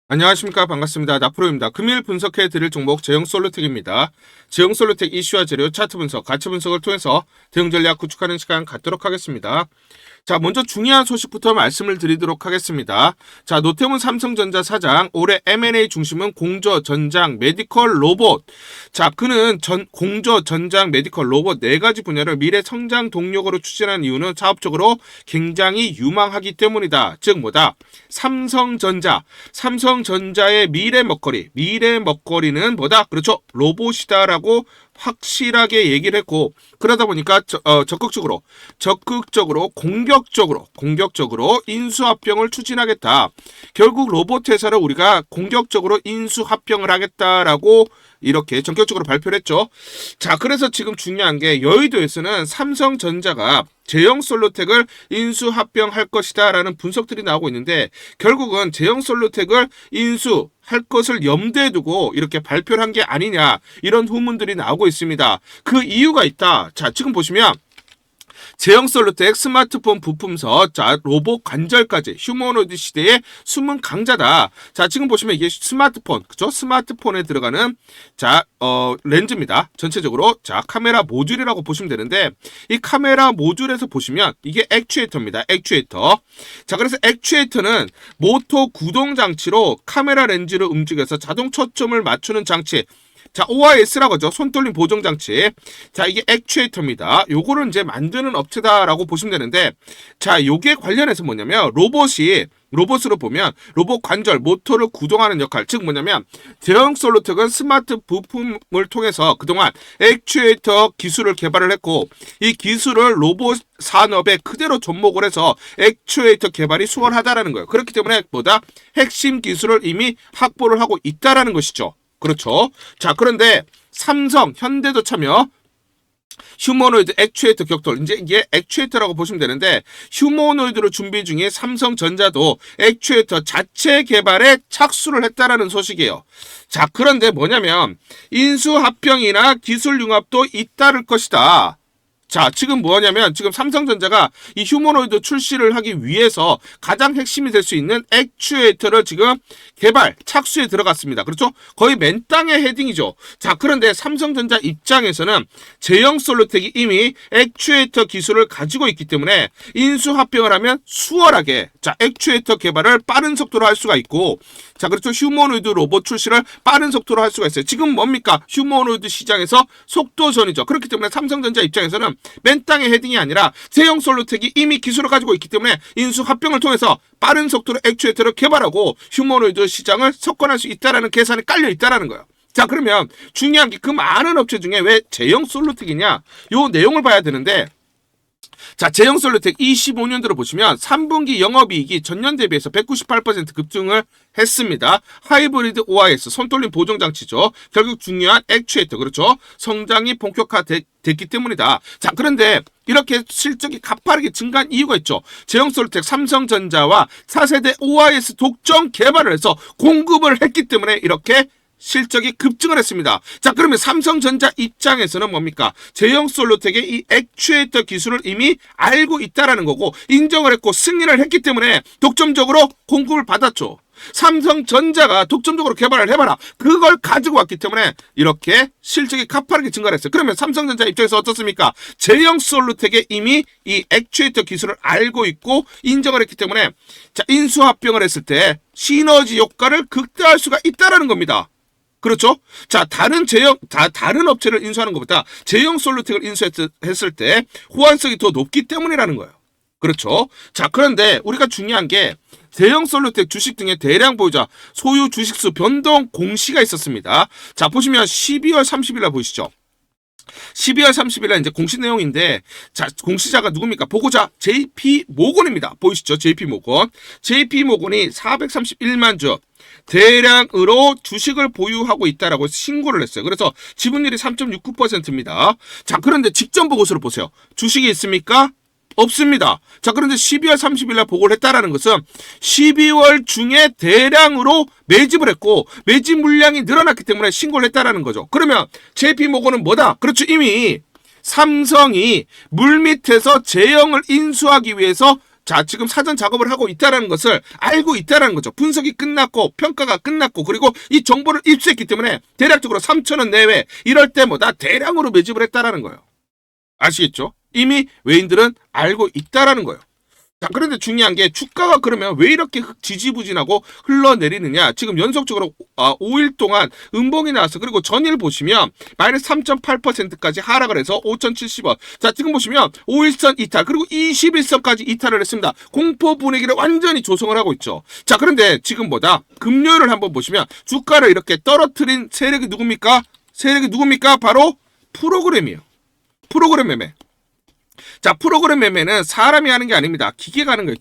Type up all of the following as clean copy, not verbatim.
안녕하십니까. 반갑습니다. 나프로입니다. 금일 분석해 드릴 종목 제형솔루텍입니다. 제형솔루텍 이슈와 재료, 차트 분석, 가치 분석을 통해서 대응 전략 구축하는 시간 갖도록 하겠습니다. 자, 먼저 중요한 소식부터 말씀을 드리도록 하겠습니다. 자, 노태문 삼성전자 사장, 올해 M&A 중심은 공조, 전장, 메디컬, 로봇. 자, 그는 공조, 전장, 메디컬, 로봇 네 가지 분야를 미래 성장 동력으로 추진하는 이유는 사업적으로 굉장히 유망하기 때문이다. 즉 뭐다? 삼성전자의 미래 먹거리는 뭐다? 그렇죠. 로봇이다라고 확실하게 얘기를 했고, 그러다 보니까 적극적으로 공격적으로 인수합병을 추진하겠다. 결국 로봇 회사를 우리가 공격적으로 인수합병을 하겠다라고 이렇게 전격적으로 발표를 했죠. 자, 그래서 지금 중요한 게 여의도에서는 삼성전자가 제형솔루텍을 인수합병할 것이다 라는 분석들이 나오고 있는데, 결국은 제형솔루텍을 인수할 것을 염두에 두고 이렇게 발표를 한 게 아니냐, 이런 후문들이 나오고 있습니다. 그 이유가 있다. 자, 지금 보시면 제형솔루텍 스마트폰 부품서, 자, 로봇 관절까지 휴머노이드 시대의 숨은 강자다. 자, 지금 보시면 이게 스마트폰, 그죠? 스마트폰에 들어가는, 자, 렌즈입니다. 전체적으로. 자, 카메라 모듈이라고 보시면 되는데, 이 카메라 모듈에서 보시면 이게 액추에이터입니다. 액추에이터. 자, 그래서 액추에이터는 모터 구동 장치로 카메라 렌즈를 움직여서 자동 초점을 맞추는 장치. 자, OIS라고 하죠. 손떨림 보정 장치. 자, 이게 액추에이터입니다. 요거를 이제 만드는 업체다라고 보시면 되는데, 자, 요게 관련해서 뭐냐면 로봇으로 보면 로봇 관절, 모터를 구동하는 역할, 즉 뭐냐면 제형솔루텍은 스마트 부품을 통해서 그동안 액추에이터 기술을 개발을 했고, 이 기술을 로봇 산업에 그대로 접목을 해서 액추에이터 개발이 수월하다라는 거예요. 그렇기 때문에 뭐다? 핵심 기술을 이미 확보를 하고 있다라는 것이죠. 그렇죠. 자, 그런데 삼성, 현대도 참여, 휴머노이드 액추에이터 격돌, 이제 이게 액추에이터라고 보시면 되는데, 휴머노이드로 준비 중에 삼성전자도 액추에이터 자체 개발에 착수를 했다라는 소식이에요. 자, 그런데 뭐냐면 인수합병이나 기술 융합도 잇따를 것이다. 자, 지금 뭐냐면 지금 삼성전자가 이 휴머노이드 출시를 하기 위해서 가장 핵심이 될 수 있는 액추에이터를 지금 개발, 착수에 들어갔습니다. 그렇죠? 거의 맨 땅의 헤딩이죠. 자, 그런데 삼성전자 입장에서는 제형솔루텍이 이미 액추에이터 기술을 가지고 있기 때문에 인수합병을 하면 수월하게, 자, 액추에이터 개발을 빠른 속도로 할 수가 있고, 자, 그렇죠. 휴머노이드 로봇 출시를 빠른 속도로 할 수가 있어요. 지금 뭡니까? 휴머노이드 시장에서 속도전이죠. 그렇기 때문에 삼성전자 입장에서는 맨 땅의 헤딩이 아니라 제형솔루텍이 이미 기술을 가지고 있기 때문에 인수합병을 통해서 빠른 속도로 액추에이터를 개발하고 휴머노이드 시장을 석권할 수 있다라는 계산이 깔려 있다라는 거예요. 자, 그러면 중요한 게 그 많은 업체 중에 왜 제형솔루텍이냐? 요 내용을 봐야 되는데, 자, 제형솔루텍 25년도로 보시면 3분기 영업이익이 전년 대비해서 198% 급증을 했습니다. 하이브리드 OIS, 손떨림 보정장치죠. 결국 중요한 액추에이터, 그렇죠? 성장이 본격화됐기 때문이다. 자, 그런데 이렇게 실적이 가파르게 증가한 이유가 있죠. 제형솔루텍 삼성전자와 4세대 OIS 독점 개발을 해서 공급을 했기 때문에 이렇게 실적이 급증을 했습니다. 자, 그러면 삼성전자 입장에서는 뭡니까? 제형솔루텍의 이 액추에이터 기술을 이미 알고 있다라는 거고, 인정을 했고 승인을 했기 때문에 독점적으로 공급을 받았죠. 삼성전자가 독점적으로 개발을 해봐라, 그걸 가지고 왔기 때문에 이렇게 실적이 가파르게 증가를 했어요. 그러면 삼성전자 입장에서 어떻습니까? 제형솔루텍의 이미 이 액추에이터 기술을 알고 있고 인정을 했기 때문에, 자, 인수합병을 했을 때 시너지 효과를 극대화할 수가 있다라는 겁니다. 그렇죠? 자, 다른 업체를 인수하는 것보다 제형솔루텍을 인수했을 때 호환성이 더 높기 때문이라는 거예요. 그렇죠? 자, 그런데 우리가 중요한 게 제형솔루텍 주식 등의 대량 보유자 소유 주식수 변동 공시가 있었습니다. 자, 보시면 12월 30일 날 보이시죠? 12월 30일 날 이제 공시 내용인데, 자, 공시자가 누굽니까? 보고자 JP모건입니다. 보이시죠? JP모건. JP모건이 431만 주 대량으로 주식을 보유하고 있다라고 신고를 했어요. 그래서 지분율이 3.69%입니다. 자, 그런데 직전 보고서를 보세요. 주식이 있습니까? 없습니다. 자, 그런데 12월 30일 날 보고를 했다라는 것은 12월 중에 대량으로 매집을 했고 매집 물량이 늘어났기 때문에 신고를 했다라는 거죠. 그러면 JP모건은 뭐다? 그렇죠. 이미 삼성이 물밑에서 제형을 인수하기 위해서 자, 지금 사전 작업을 하고 있다는 것을 알고 있다는 거죠. 분석이 끝났고 평가가 끝났고 그리고 이 정보를 입수했기 때문에 대략적으로 3,000원 내외 이럴 때마다 대량으로 매집을 했다라는 거예요. 아시겠죠? 이미 외인들은 알고 있다라는 거예요. 자, 그런데 중요한 게 주가가 그러면 왜 이렇게 지지부진하고 흘러내리느냐. 지금 연속적으로 5일 동안 음봉이 나와서 그리고 전일 보시면 마이너스 3.8%까지 하락을 해서 5,070원. 자, 지금 보시면 5일선 이탈 그리고 21선까지 이탈을 했습니다. 공포 분위기를 완전히 조성을 하고 있죠. 자, 그런데 지금 금요일을 한번 보시면 주가를 이렇게 떨어뜨린 세력이 누굽니까? 바로 프로그램이에요. 프로그램 매매. 자, 프로그램 매매는 사람이 하는 게 아닙니다. 기계가 하는 거예요.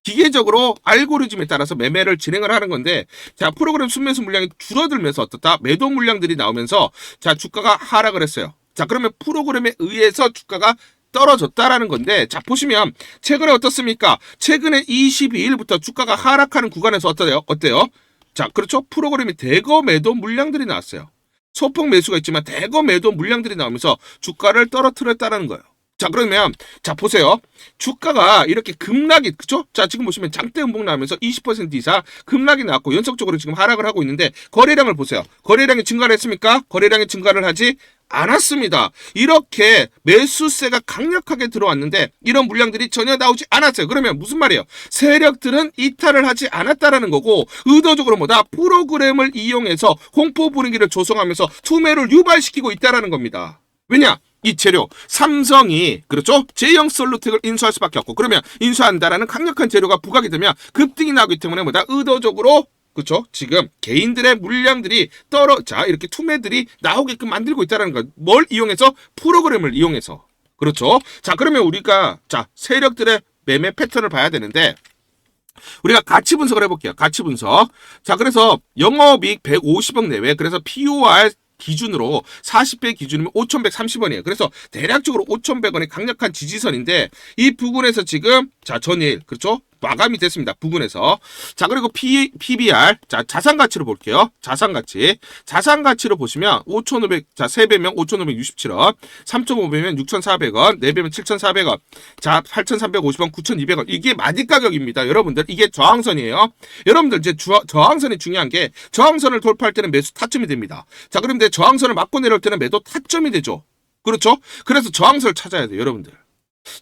기계적으로 알고리즘에 따라서 매매를 진행을 하는 건데, 자, 프로그램 순매수 물량이 줄어들면서 어떻다? 매도 물량들이 나오면서 자, 주가가 하락을 했어요. 자, 그러면 프로그램에 의해서 주가가 떨어졌다라는 건데, 자, 보시면 최근에 어떻습니까? 최근에 22일부터 주가가 하락하는 구간에서 어때요? 자, 그렇죠? 프로그램이 대거 매도 물량들이 나왔어요. 소폭 매수가 있지만 대거 매도 물량들이 나오면서 주가를 떨어뜨렸다는 거예요. 자, 그러면 자, 보세요. 주가가 이렇게 급락이, 그죠? 자, 지금 보시면 장대 음봉 나오면서 20% 이상 급락이 나왔고 연속적으로 지금 하락을 하고 있는데 거래량을 보세요. 거래량이 증가를 했습니까? 거래량이 증가를 하지 않았습니다. 이렇게 매수세가 강력하게 들어왔는데 이런 물량들이 전혀 나오지 않았어요. 그러면 무슨 말이에요? 세력들은 이탈을 하지 않았다라는 거고 의도적으로 프로그램을 이용해서 공포 분위기를 조성하면서 투매를 유발시키고 있다라는 겁니다. 왜냐? 이 재료 삼성이 그렇죠? 제형 솔루텍을 인수할 수밖에 없고 그러면 인수한다라는 강력한 재료가 부각이 되면 급등이 나오기 때문에 의도적으로 그렇죠? 지금 개인들의 물량들이 이렇게 투매들이 나오게끔 만들고 있다는 거. 뭘 이용해서? 프로그램을 이용해서. 그렇죠? 자, 그러면 우리가 세력들의 매매 패턴을 봐야 되는데 우리가 가치 분석을 해볼게요. 가치 분석. 자, 그래서 영업이익 150억 내외. 그래서 POR 기준으로 40배 기준이면 5,130원이에요. 그래서 대략적으로 5,100원의 강력한 지지선인데 이 부분에서 지금 전일 그렇죠? 마감이 됐습니다. 부근에서. 자, 그리고 PBR. 자, 자산 가치로 볼게요. 자산 가치로 보시면 5,500, 3배면 5,567원, 3.5배면 6,400원, 4배면 7,400원, 자, 8,350원, 9,200원. 이게 마디 가격입니다. 여러분들, 이게 저항선이에요. 여러분들, 이제 저항선이 중요한 게 저항선을 돌파할 때는 매수 타점이 됩니다. 자, 그런데 저항선을 맞고 내려올 때는 매도 타점이 되죠. 그렇죠? 그래서 저항선을 찾아야 돼요, 여러분들.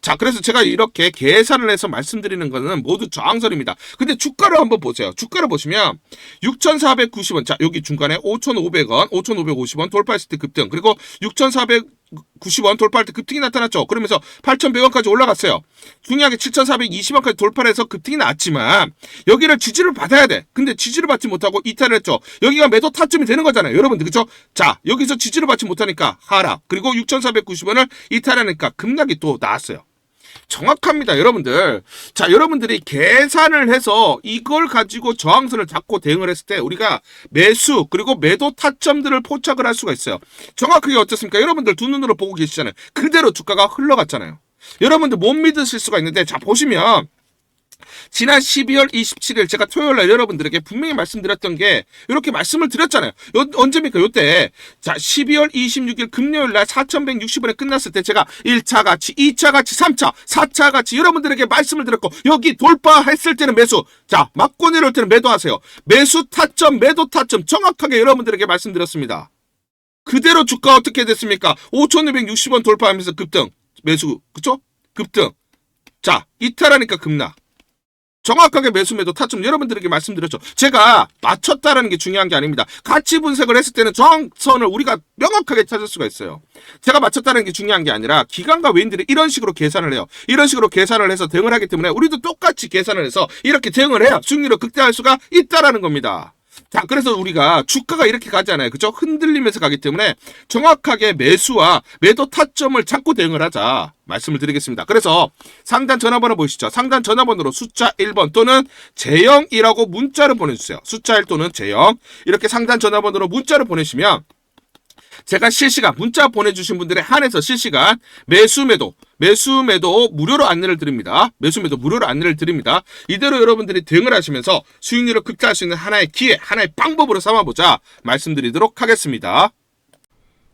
자, 그래서 제가 이렇게 계산을 해서 말씀드리는 거는 모두 저항선입니다. 근데 주가를 한번 보세요. 주가를 보시면 6,490원. 자, 여기 중간에 5,500원, 5,550원 돌파했을 때 급등. 그리고 6,490원 돌파할 때 급등이 나타났죠. 그러면서 8,100원까지 올라갔어요. 중요하게 7,420원까지 돌파를 해서 급등이 났지만 여기를 지지를 받아야 돼. 근데 지지를 받지 못하고 이탈을 했죠. 여기가 매도 타점이 되는 거잖아요. 여러분들, 그렇죠? 자, 여기서 지지를 받지 못하니까 하락. 그리고 6,490원을 이탈하니까 급락이 또 나왔어요. 정확합니다, 여러분들. 자, 여러분들이 계산을 해서 이걸 가지고 저항선을 잡고 대응을 했을 때 우리가 매수 그리고 매도 타점들을 포착을 할 수가 있어요. 정확하게 어떻습니까? 여러분들 두 눈으로 보고 계시잖아요. 그대로 주가가 흘러갔잖아요. 여러분들 못 믿으실 수가 있는데, 자, 보시면 지난 12월 27일 제가 토요일날 여러분들에게 분명히 말씀드렸던 게 이렇게 말씀을 드렸잖아요. 언제입니까? 요때. 자, 12월 26일 금요일날 4,160원에 끝났을 때 제가 1차 가치, 2차 가치, 3차, 4차 가치 여러분들에게 말씀을 드렸고 여기 돌파했을 때는 매수, 자, 맞고 내려올 때는 매도하세요. 매수 타점, 매도 타점 정확하게 여러분들에게 말씀드렸습니다. 그대로 주가 어떻게 됐습니까? 5,260원 돌파하면서 급등, 매수, 그쵸? 급등. 자, 이탈하니까 급락. 정확하게 매수 매도 타점 여러분들에게 말씀드렸죠. 제가 맞췄다라는 게 중요한 게 아닙니다. 가치 분석을 했을 때는 저항선을 우리가 명확하게 찾을 수가 있어요. 제가 맞췄다는 게 중요한 게 아니라 기관과 외인들이 이런 식으로 계산을 해요. 이런 식으로 계산을 해서 대응을 하기 때문에 우리도 똑같이 계산을 해서 이렇게 대응을 해야 수익률을 극대화할 수가 있다라는 겁니다. 자, 그래서 우리가 주가가 이렇게 가잖아요. 그죠? 흔들리면서 가기 때문에 정확하게 매수와 매도 타점을 잡고 대응을 하자 말씀을 드리겠습니다. 그래서 상단 전화번호 보이시죠? 상단 전화번호로 숫자 1번 또는 제영이라고 문자를 보내주세요. 숫자 1 또는 제영 이렇게 상단 전화번호로 문자를 보내시면 제가 실시간 문자 보내주신 분들에 한해서 실시간 매수 매도 무료로 안내를 드립니다. 매수 매도 무료로 안내를 드립니다. 이대로 여러분들이 대응을 하시면서 수익률을 극대화할 수 있는 하나의 기회, 하나의 방법으로 삼아보자 말씀드리도록 하겠습니다.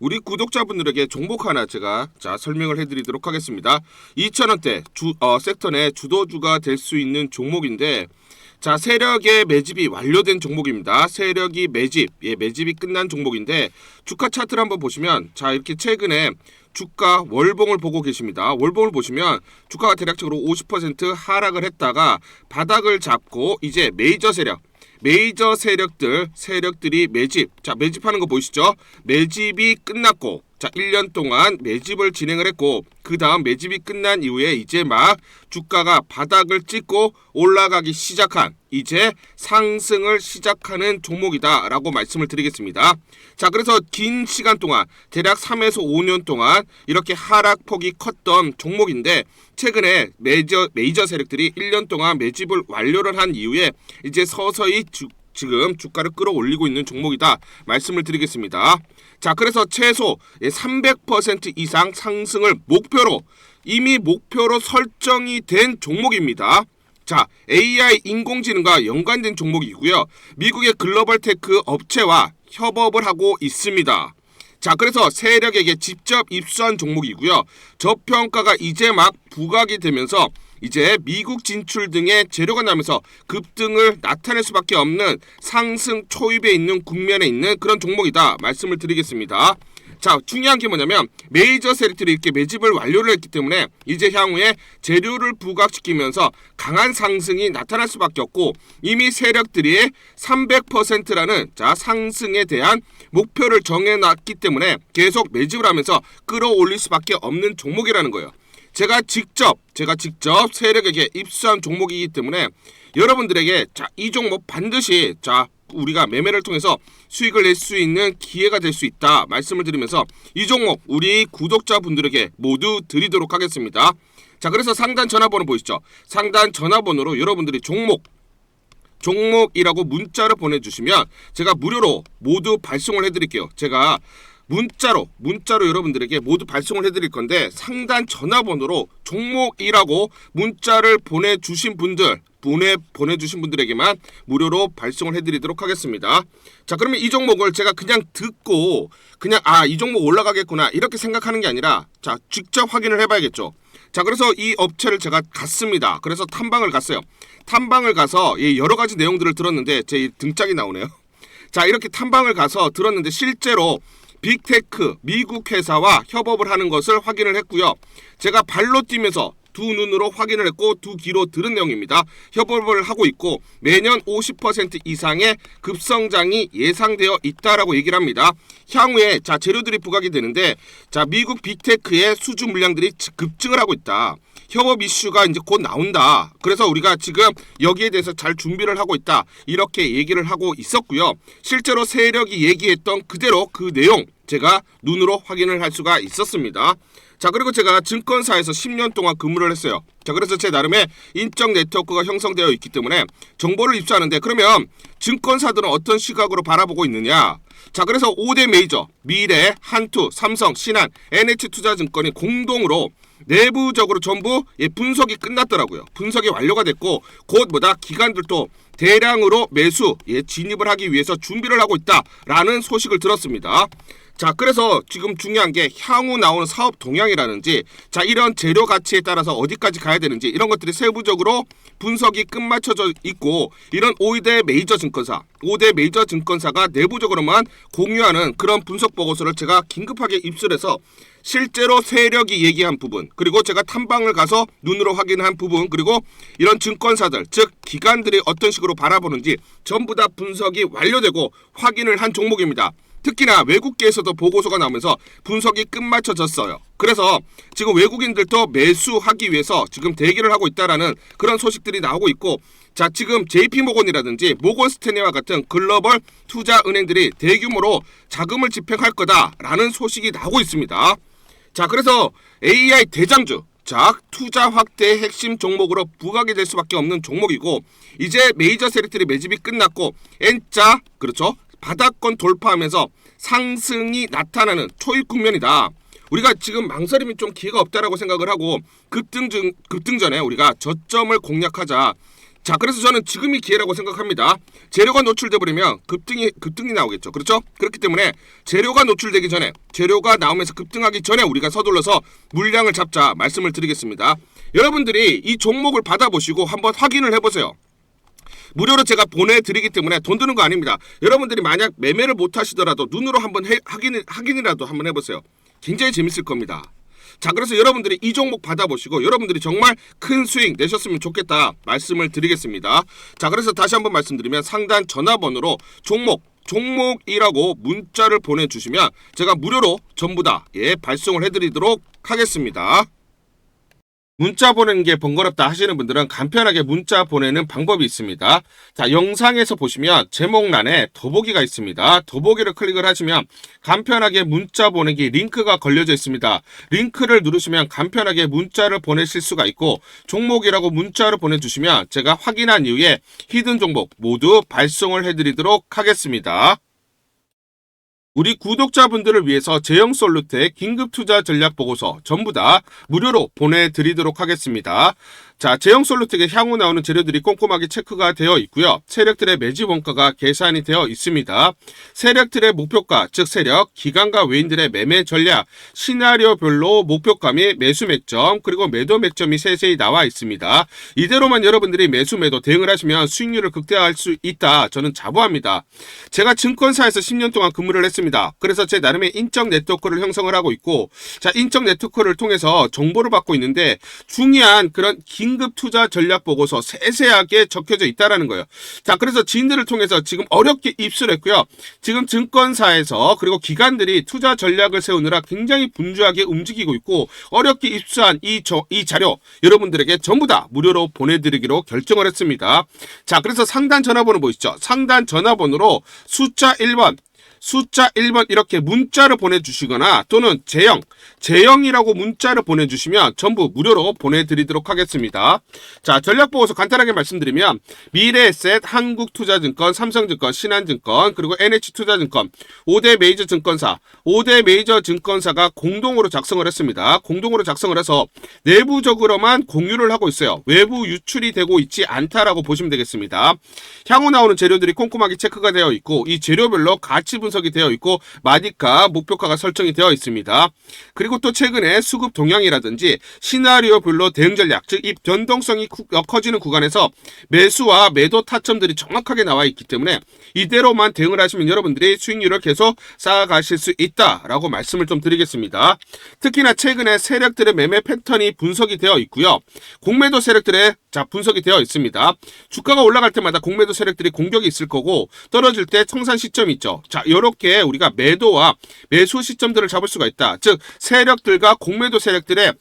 우리 구독자분들에게 종목 하나 제가 설명을 해드리도록 하겠습니다. 2,000원대 섹터 내 주도주가 될 수 있는 종목인데, 세력의 매집이 완료된 종목입니다. 세력이 매집이 끝난 종목인데, 주가 차트를 한번 보시면, 이렇게 최근에 주가 월봉을 보고 계십니다. 월봉을 보시면 주가가 대략적으로 50% 하락을 했다가 바닥을 잡고 이제 메이저 세력들이 매집하는 거 보이시죠? 매집이 끝났고, 1년 동안 매집을 진행을 했고, 그 다음 매집이 끝난 이후에 이제 막 주가가 바닥을 찍고 올라가기 시작한, 이제 상승을 시작하는 종목이다라고 말씀을 드리겠습니다. 그래서 긴 시간 동안, 대략 3에서 5년 동안 이렇게 하락폭이 컸던 종목인데, 최근에 메이저 세력들이 1년 동안 매집을 완료를 한 이후에 이제 서서히 지금 주가를 끌어올리고 있는 종목이다 말씀을 드리겠습니다. 그래서 최소 300% 이상 상승을 이미 목표로 설정이 된 종목입니다. AI 인공지능과 연관된 종목이고요. 미국의 글로벌 테크 업체와 협업을 하고 있습니다. 그래서 세력에게 직접 입수한 종목이고요. 저평가가 이제 막 부각이 되면서 이제 미국 진출 등의 재료가 나면서 급등을 나타낼 수밖에 없는 상승 초입에 있는 국면에 있는 그런 종목이다 말씀을 드리겠습니다. 중요한 게 뭐냐면 메이저 세력들이 이렇게 매집을 완료를 했기 때문에 이제 향후에 재료를 부각시키면서 강한 상승이 나타날 수밖에 없고, 이미 세력들이 300%라는 상승에 대한 목표를 정해놨기 때문에 계속 매집을 하면서 끌어올릴 수밖에 없는 종목이라는 거예요. 제가 직접 세력에게 입수한 종목이기 때문에 여러분들에게 이 종목 반드시 우리가 매매를 통해서 수익을 낼 수 있는 기회가 될 수 있다 말씀을 드리면서 이 종목 우리 구독자분들에게 모두 드리도록 하겠습니다. 그래서 상단 전화번호 보이시죠? 상단 전화번호로 여러분들이 종목이라고 문자를 보내주시면 제가 무료로 모두 발송을 해드릴게요. 제가 문자로 여러분들에게 모두 발송을 해드릴 건데, 상단 전화번호로 종목이라고 문자를 보내주신 분들에게만 무료로 발송을 해드리도록 하겠습니다. 그러면 이 종목을 제가 그냥 듣고 이 종목 올라가겠구나 이렇게 생각하는 게 아니라 직접 확인을 해봐야겠죠. 그래서 이 업체를 제가 갔습니다. 그래서 탐방을 갔어요. 탐방을 가서 여러 가지 내용들을 들었는데 제 등짝이 나오네요. 이렇게 탐방을 가서 들었는데 실제로 빅테크 미국 회사와 협업을 하는 것을 확인을 했고요. 제가 발로 뛰면서 두 눈으로 확인을 했고 두 귀로 들은 내용입니다. 협업을 하고 있고 매년 50% 이상의 급성장이 예상되어 있다라고 얘기를 합니다. 향후에 재료들이 부각이 되는데 미국 빅테크의 수주 물량들이 급증을 하고 있다. 협업 이슈가 이제 곧 나온다. 그래서 우리가 지금 여기에 대해서 잘 준비를 하고 있다. 이렇게 얘기를 하고 있었고요. 실제로 세력이 얘기했던 그대로 그 내용 제가 눈으로 확인을 할 수가 있었습니다. 그리고 제가 증권사에서 10년 동안 근무를 했어요. 그래서 제 나름의 인적 네트워크가 형성되어 있기 때문에 정보를 입수하는데, 그러면 증권사들은 어떤 시각으로 바라보고 있느냐? 그래서 5대 메이저, 미래, 한투, 삼성, 신한, NH투자증권이 공동으로 내부적으로 전부 분석이 끝났더라고요. 분석이 완료가 됐고 곧 기관들도 대량으로 매수 진입을 하기 위해서 준비를 하고 있다라는 소식을 들었습니다. 그래서 지금 중요한 게 향후 나오는 사업 동향이라든지 이런 재료 가치에 따라서 어디까지 가야 되는지 이런 것들이 세부적으로 분석이 끝마쳐져 있고, 이런 5대 메이저 증권사가 내부적으로만 공유하는 그런 분석 보고서를 제가 긴급하게 입수해서 실제로 세력이 얘기한 부분, 그리고 제가 탐방을 가서 눈으로 확인한 부분, 그리고 이런 증권사들 즉 기관들이 어떤 식으로 바라보는지 전부 다 분석이 완료되고 확인을 한 종목입니다. 특히나 외국계에서도 보고서가 나오면서 분석이 끝마쳐졌어요. 그래서 지금 외국인들도 매수하기 위해서 지금 대기를 하고 있다라는 그런 소식들이 나오고 있고, 지금 JP모건이라든지 모건스탠리와 같은 글로벌 투자 은행들이 대규모로 자금을 집행할 거다라는 소식이 나오고 있습니다. 그래서 AI 대장주, 투자 확대의 핵심 종목으로 부각이 될 수밖에 없는 종목이고, 이제 메이저 세력들이 매집이 끝났고 N자, 그렇죠, 바닥권 돌파하면서 상승이 나타나는 초입 국면이다. 우리가 지금 망설임이 좀 기회가 없다라고 생각을 하고 급등 전에 우리가 저점을 공략하자. 자, 그래서 저는 지금이 기회라고 생각합니다. 재료가 노출돼 버리면 급등이 나오겠죠. 그렇죠? 그렇기 때문에 재료가 노출되기 전에, 재료가 나오면서 급등하기 전에 우리가 서둘러서 물량을 잡자 말씀을 드리겠습니다. 여러분들이 이 종목을 받아보시고 한번 확인을 해보세요. 무료로 제가 보내드리기 때문에 돈 드는 거 아닙니다. 여러분들이 만약 매매를 못 하시더라도 눈으로 한번 확인이라도 한번 해보세요. 굉장히 재밌을 겁니다. 자, 그래서 여러분들이 이 종목 받아보시고 여러분들이 정말 큰 수익 내셨으면 좋겠다 말씀을 드리겠습니다. 자, 그래서 다시 한번 말씀드리면 상단 전화번호로 종목이라고 문자를 보내주시면 제가 무료로 전부 다 발송을 해드리도록 하겠습니다. 문자 보내는 게 번거롭다 하시는 분들은 간편하게 문자 보내는 방법이 있습니다. 자, 영상에서 보시면 제목란에 더보기가 있습니다. 더보기를 클릭을 하시면 간편하게 문자 보내기 링크가 걸려져 있습니다. 링크를 누르시면 간편하게 문자를 보내실 수가 있고 종목이라고 문자를 보내주시면 제가 확인한 이후에 히든 종목 모두 발송을 해드리도록 하겠습니다. 우리 구독자분들을 위해서 제형솔루텍 긴급투자 전략 보고서 전부 다 무료로 보내드리도록 하겠습니다. 자, 제형솔루텍에 향후 나오는 재료들이 꼼꼼하게 체크가 되어 있고요. 세력들의 매집 원가가 계산이 되어 있습니다. 세력들의 목표가, 즉 세력, 기관과 외인들의 매매 전략, 시나리오별로 목표가 및 매수 맥점, 그리고 매도 맥점이 세세히 나와 있습니다. 이대로만 여러분들이 매수 매도 대응을 하시면 수익률을 극대화할 수 있다. 저는 자부합니다. 제가 증권사에서 10년 동안 근무를 했습니다. 그래서 제 나름의 인적 네트워크를 형성을 하고 있고, 자, 인적 네트워크를 통해서 정보를 받고 있는데 중요한 그런 긴급 투자 전략 보고서 세세하게 적혀져 있다라는 거예요. 자, 그래서 지인들을 통해서 지금 어렵게 입수를 했고요. 지금 증권사에서 그리고 기관들이 투자 전략을 세우느라 굉장히 분주하게 움직이고 있고 어렵게 입수한 이 자료 여러분들에게 전부 다 무료로 보내드리기로 결정을 했습니다. 자, 그래서 상단 전화번호 보이시죠? 상단 전화번호로 숫자 1번 이렇게 문자를 보내주시거나 또는 제형이라고 문자를 보내주시면 전부 무료로 보내드리도록 하겠습니다. 자, 전략보고서 간단하게 말씀드리면 미래에셋, 한국투자증권, 삼성증권, 신한증권, 그리고 NH투자증권 5대 메이저 증권사가 공동으로 작성을 했습니다. 공동으로 작성을 해서 내부적으로만 공유를 하고 있어요. 외부 유출이 되고 있지 않다라고 보시면 되겠습니다. 향후 나오는 재료들이 꼼꼼하게 체크가 되어 있고 이 재료별로 가치 분석이 되어 있고 마디가 목표가가 설정이 되어 있습니다. 그리고 또 최근에 수급 동향이라든지 시나리오별로 대응 전략, 즉 이 변동성이 커지는 구간에서 매수와 매도 타점들이 정확하게 나와 있기 때문에 이대로만 대응을 하시면 여러분들이 수익률을 계속 쌓아가실 수 있다라고 말씀을 좀 드리겠습니다. 특히나 최근에 세력들의 매매 패턴이 분석이 되어 있고요. 공매도 세력들의 분석이 되어 있습니다. 주가가 올라갈 때마다 공매도 세력들이 공격이 있을 거고 떨어질 때 청산 시점이 있죠. 자, 이렇게 우리가 매도와 매수 시점들을 잡을 수가 있다. 즉 세력들과 공매도 세력들의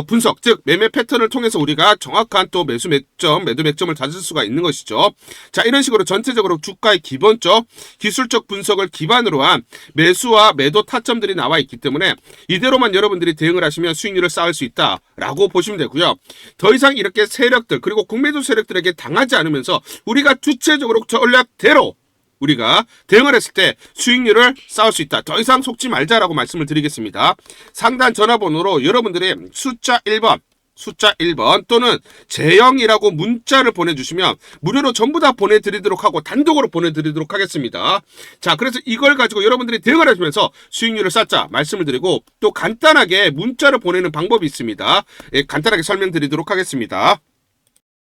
분석, 즉 매매 패턴을 통해서 우리가 정확한 또 매수 맥점, 매도 맥점을 찾을 수가 있는 것이죠. 자, 이런 식으로 전체적으로 주가의 기본적, 기술적 분석을 기반으로 한 매수와 매도 타점들이 나와 있기 때문에 이대로만 여러분들이 대응을 하시면 수익률을 쌓을 수 있다라고 보시면 되고요. 더 이상 이렇게 세력들, 그리고 공매도 세력들에게 당하지 않으면서 우리가 주체적으로 전략대로 우리가 대응을 했을 때 수익률을 쌓을 수 있다. 더 이상 속지 말자라고 말씀을 드리겠습니다. 상단 전화번호로 여러분들이 숫자 1번 또는 제형이라고 문자를 보내주시면 무료로 전부 다 보내드리도록 하고 단독으로 보내드리도록 하겠습니다. 자, 그래서 이걸 가지고 여러분들이 대응을 하시면서 수익률을 쌓자 말씀을 드리고 또 간단하게 문자를 보내는 방법이 있습니다. 간단하게 설명드리도록 하겠습니다.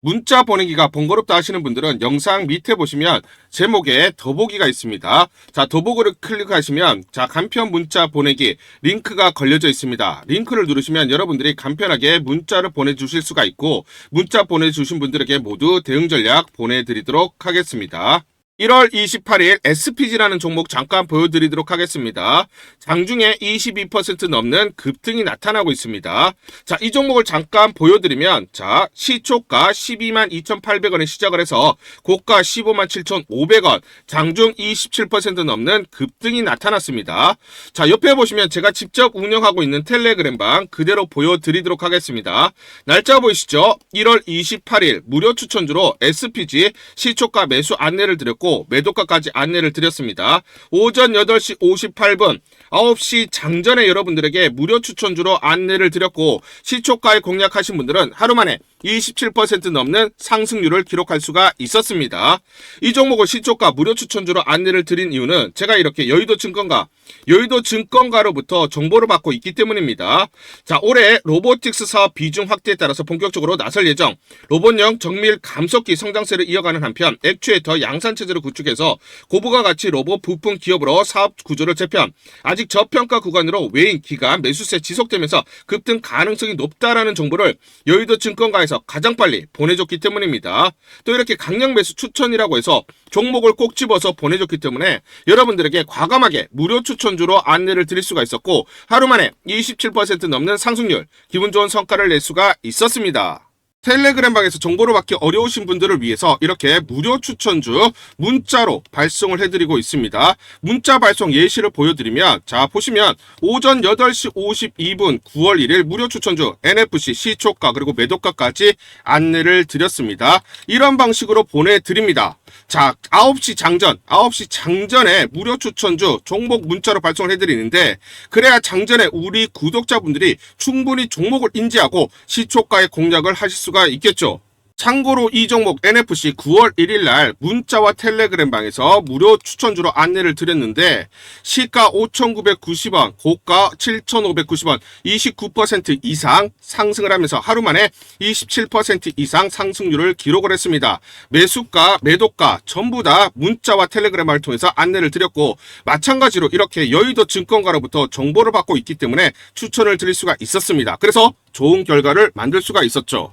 문자 보내기가 번거롭다 하시는 분들은 영상 밑에 보시면 제목에 더보기가 있습니다. 자, 더보기를 클릭하시면 자, 간편 문자 보내기 링크가 걸려져 있습니다. 링크를 누르시면 여러분들이 간편하게 문자를 보내주실 수가 있고 문자 보내주신 분들에게 모두 대응 전략 보내드리도록 하겠습니다. 1월 28일 SPG라는 종목 잠깐 보여드리도록 하겠습니다. 장중에 22% 넘는 급등이 나타나고 있습니다. 자, 이 종목을 잠깐 보여드리면 자, 시초가 122,2,800원에 시작을 해서 고가 157,500원, 장중 27% 넘는 급등이 나타났습니다. 자, 옆에 보시면 제가 직접 운영하고 있는 텔레그램방 그대로 보여드리도록 하겠습니다. 날짜 보이시죠? 1월 28일 무료 추천주로 SPG 시초가 매수 안내를 드렸고 매도가까지 안내를 드렸습니다. 오전 8시 58분 9시 장전에 여러분들에게 무료 추천주로 안내를 드렸고 시초가에 공략하신 분들은 하루 만에 27% 넘는 상승률을 기록할 수가 있었습니다. 이 종목을 시초가 무료 추천주로 안내를 드린 이유는 제가 이렇게 여의도 증권가로부터 정보를 받고 있기 때문입니다. 자, 올해 로보틱스 사업 비중 확대에 따라서 본격적으로 나설 예정. 로봇형 정밀 감속기 성장세를 이어가는 한편 액추에이터 양산 체제를 구축해서 고부가 가치 로봇 부품 기업으로 사업 구조를 재편. 아직 저평가 구간으로 외인 기간 매수세 지속되면서 급등 가능성이 높다라는 정보를 여의도 증권가에서 가장 빨리 보내줬기 때문입니다. 또 이렇게 강력 매수 추천이라고 해서 종목을 꼭 집어서 보내줬기 때문에 여러분들에게 과감하게 무료 추천주로 안내를 드릴 수가 있었고 하루 만에 27% 넘는 상승률, 기분 좋은 성과를 낼 수가 있었습니다. 텔레그램방에서 정보를 받기 어려우신 분들을 위해서 이렇게 무료 추천주 문자로 발송을 해드리고 있습니다. 문자 발송 예시를 보여드리면 자 보시면 오전 8시 52분 9월 1일 무료 추천주 NFC 시초가 그리고 매도가까지 안내를 드렸습니다. 이런 방식으로 보내드립니다. 자 9시 장전에 무료 추천주 종목 문자로 발송을 해드리는데 그래야 장전에 우리 구독자분들이 충분히 종목을 인지하고 시초가의 공략을 하실 수가 있겠죠. 참고로 이 종목 NFC 9월 1일 날 문자와 텔레그램방에서 무료 추천주로 안내를 드렸는데 시가 5,990원, 고가 7,590원, 29% 이상 상승을 하면서 하루 만에 27% 이상 상승률을 기록을 했습니다. 매수가, 매도가 전부 다 문자와 텔레그램을 통해서 안내를 드렸고 마찬가지로 이렇게 여의도 증권가로부터 정보를 받고 있기 때문에 추천을 드릴 수가 있었습니다. 그래서 좋은 결과를 만들 수가 있었죠.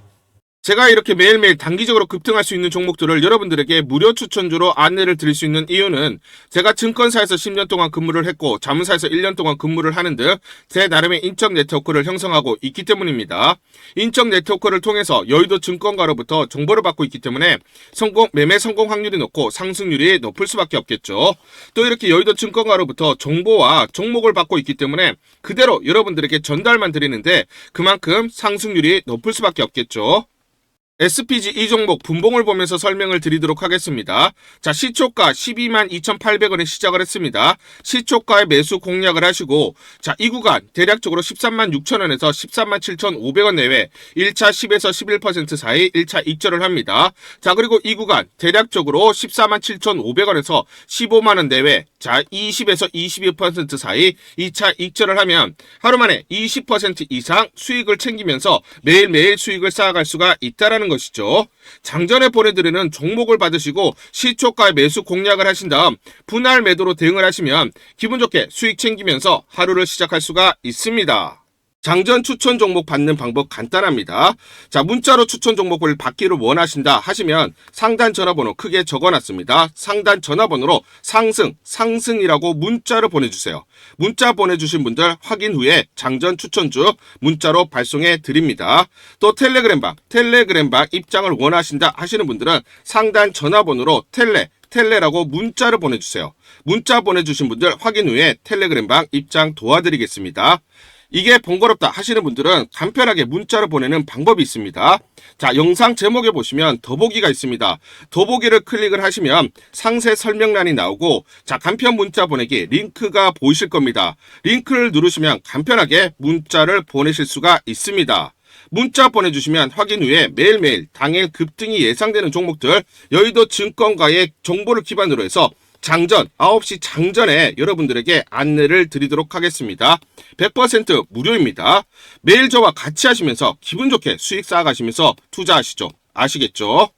제가 이렇게 매일매일 단기적으로 급등할 수 있는 종목들을 여러분들에게 무료 추천주로 안내를 드릴 수 있는 이유는 제가 증권사에서 10년 동안 근무를 했고 자문사에서 1년 동안 근무를 하는 등 제 나름의 인적 네트워크를 형성하고 있기 때문입니다. 인적 네트워크를 통해서 여의도 증권가로부터 정보를 받고 있기 때문에 매매 성공 확률이 높고 상승률이 높을 수밖에 없겠죠. 또 이렇게 여의도 증권가로부터 정보와 종목을 받고 있기 때문에 그대로 여러분들에게 전달만 드리는데 그만큼 상승률이 높을 수밖에 없겠죠. SPG 이 종목 분봉을 보면서 설명을 드리도록 하겠습니다. 자, 시초가 12만 2,800원에 시작을 했습니다. 시초가에 매수 공략을 하시고 자, 이 구간 대략적으로 13만 6천원에서 13만 7,500원 내외 1차 10에서 11% 사이 1차 익절을 합니다. 자, 그리고 이 구간 대략적으로 14만 7,500원에서 15만원 내외 자, 20에서 22% 사이 2차 익절을 하면 하루 만에 20% 이상 수익을 챙기면서 매일매일 수익을 쌓아갈 수가 있다라는 것이죠. 장전에 보내드리는 종목을 받으시고 시초가에 매수 공략을 하신 다음 분할 매도로 대응을 하시면 기분 좋게 수익 챙기면서 하루를 시작할 수가 있습니다. 장전 추천 종목 받는 방법 간단합니다. 자, 문자로 추천 종목을 받기를 원하신다 하시면 상단 전화번호 크게 적어놨습니다. 상단 전화번호로 상승이라고 문자를 보내주세요. 문자 보내주신 분들 확인 후에 장전 추천주 문자로 발송해 드립니다. 또 텔레그램방 입장을 원하신다 하시는 분들은 상단 전화번호로 텔레라고 문자를 보내주세요. 문자 보내주신 분들 확인 후에 텔레그램방 입장 도와드리겠습니다. 이게 번거롭다 하시는 분들은 간편하게 문자를 보내는 방법이 있습니다. 자, 영상 제목에 보시면 더보기가 있습니다. 더보기를 클릭을 하시면 상세 설명란이 나오고 자, 간편 문자 보내기 링크가 보이실 겁니다. 링크를 누르시면 간편하게 문자를 보내실 수가 있습니다. 문자 보내주시면 확인 후에 매일매일 당일 급등이 예상되는 종목들 여의도 증권가의 정보를 기반으로 해서 장전 9시 장전에 여러분들에게 안내를 드리도록 하겠습니다. 100% 무료입니다. 매일 저와 같이 하시면서 기분 좋게 수익 쌓아가시면서 투자하시죠. 아시겠죠?